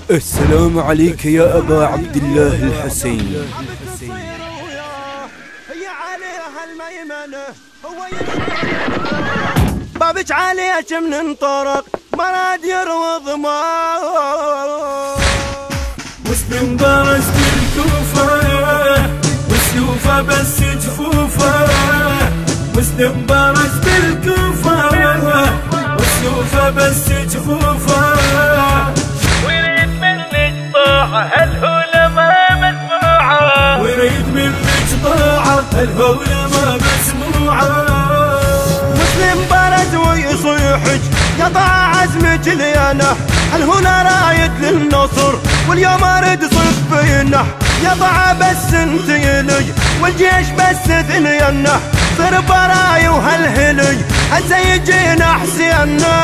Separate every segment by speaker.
Speaker 1: السلام عليك يا أبا عبد الله الحسين.
Speaker 2: هي عليها الميمنة بابك عليك مننطرق منادير وضمان
Speaker 3: مسلم برز بالكوفة والسيوفة بس جفوفة. مسلم برز بالكوفة والسيوفة بس جفوفة.
Speaker 4: ويريد منك طاعة هالعلماء مسموعة.
Speaker 3: ويريد منك طاعة هالعلماء مسموعة.
Speaker 2: مسلم برز ويصيحك قطع عزمك لينه الهنا رايد للنصر واليوم اريد صفينه يضع بس انت يلي والجيش بس ثنينه صر براي وهالهلي هسه يجينا حسينه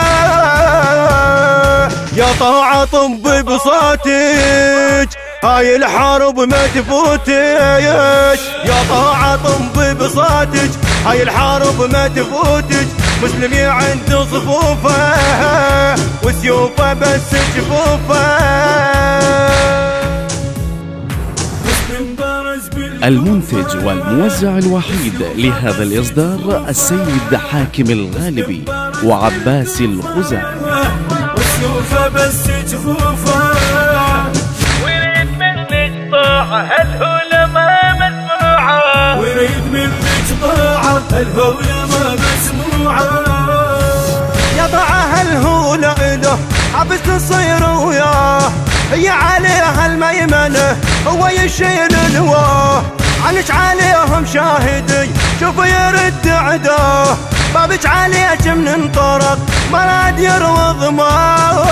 Speaker 2: يا طاعة طب بصوتك هاي الحرب ما تفوتك. يا طاعة طب بصوتك هاي الحرب ما تفوتك. مسلمي عند صفوفه وسيوفه بس جفوفه.
Speaker 5: المنتج والموزع الوحيد لهذا الإصدار السيد حاكم الغالبي وعباس الخزاعي.
Speaker 3: والسيوفة بس جفوفه.
Speaker 4: ويريد منك طاعة هالعلماء مسموعة.
Speaker 3: ويريد منك طاعة هالعلماء مسموعة.
Speaker 2: يضعها الهولة إله حبس تصير وياه هي عليها الميمنة هو يشيل الواه عنك عليهم شاهدي شوف يرد عداه بابك عليك مننطرق منادير وضماه.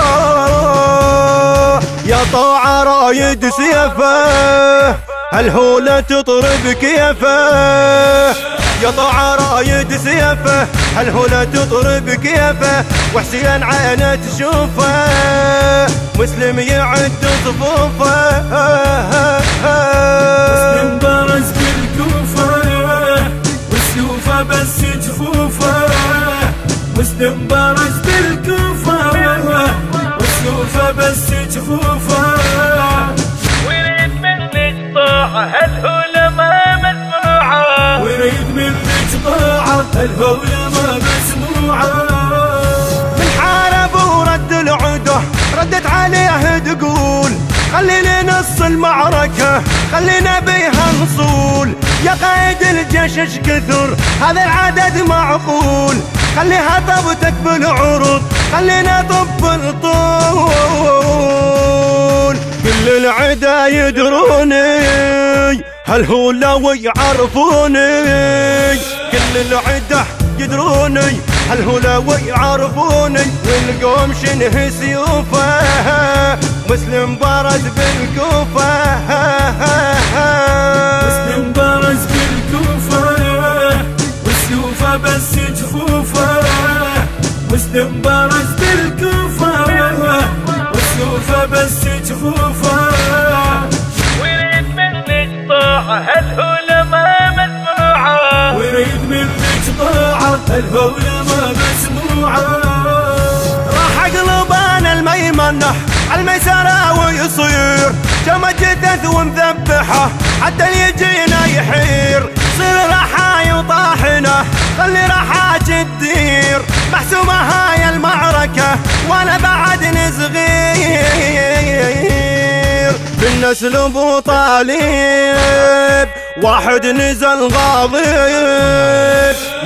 Speaker 2: يا طاعة رايد سيفه هالهولة تطرب كيفه. يا طاعة رايد سيفه هالهولة تطرب كيفه وحسين عينه تشوفه مسلم يعد صفوفه.
Speaker 3: مسلم برز بالكوفة والسيوفة بس جفوفه. مسلم برز بالكوفة والسيوفة بس جفوفه.
Speaker 4: ويريد منك طاعة هالعلماء مسموعة.
Speaker 3: ويريد منك طاعة هالعلماء مسموعة.
Speaker 2: من حارب ورد العده ردت عليه تقول خلينا نص المعركة خلينا بيها نصول. يا قائد الجيش اش كثر هذا العدد معقول خليها طبتك بالعروض خلينا طب الطول. كل العدا يدروني هالهولة ويعرفوني. كل العدا يدروني هالهولة ويعرفوني والقوم شنه سيوفه مسلم برز بالكوفة.
Speaker 3: مسلم برز بالكوفة والسيوفة بس جفوفه. مسلم برز بالكوفة والسيوفة بس جفوفه.
Speaker 4: ويريد منك طاعة هالعلماء مسموعة.
Speaker 3: ويريد منك طاعة هالعلماء مسموعة.
Speaker 2: راح اقلب انا الميمنة عالميسرة ويصير كما جدث ومذبحة حتى اللي يجينا يحير صير رحاي وطاحنة خلي رحاك تدير محسومة هاي المعركة وانا بعدني صغير. بالنسل ابو طالب واحد نزل غاضب.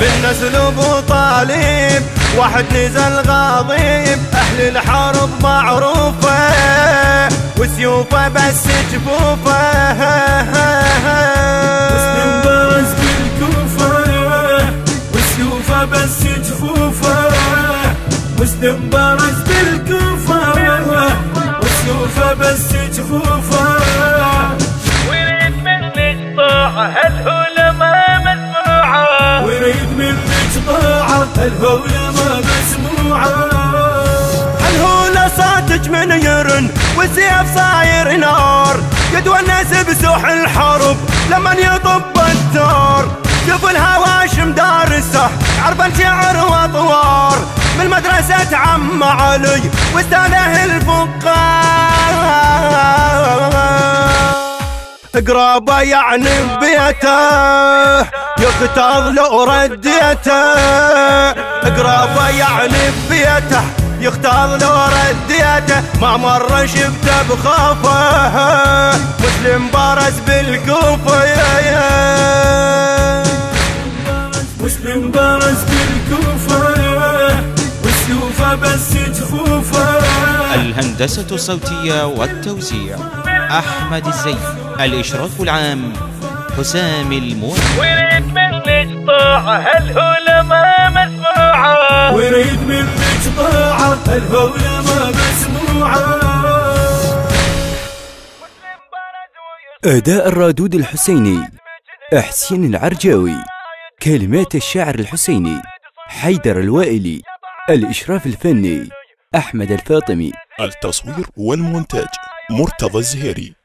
Speaker 2: بالنسل ابو طالب واحد نزل غاضب اهل الحرب معروفة وسيوفه بس جفوفه.
Speaker 3: مسلم برز بالكوفة والسيوفة بس جفوفه. مسلم برز بالكوفة والسيوفة بس جفوفه.
Speaker 4: ويريد منك طاعة هالعلماء مسموعة.
Speaker 3: ويريد منك طاعة هالعلماء مسموعة.
Speaker 2: هالهولة صوتك من يرن والسيف صاير نار يتونس بسوح الحرب لمن يطب الثار. شوف الهواشم دارسه عربا شعر واطوار من مدرسة عم علي واستاذه الفقار. قرابه يعني ببيته يغتاظ لو رديته، قرابه يعني ببيته يغتاظ لو رديته، ما مر شفته بخافه مسلم بارز بالكوفه
Speaker 3: مسلم بارز بالكوفه والسيوفه بس جفوفه.
Speaker 6: الهندسة الصوتية والتوزيع أحمد الزين، الإشراف العام حسام الموالي.
Speaker 4: وريد منك طاعة هالعلماء مسموعة،
Speaker 3: وريد منك طاعة العلماء مسموعة.
Speaker 1: أداء الرادود الحسيني حسين العرجاوي، كلمات الشاعر الحسيني حيدر الوائلي، الإشراف الفني أحمد الفاطمي،
Speaker 7: التصوير والمونتاج مرتضى الزهيري.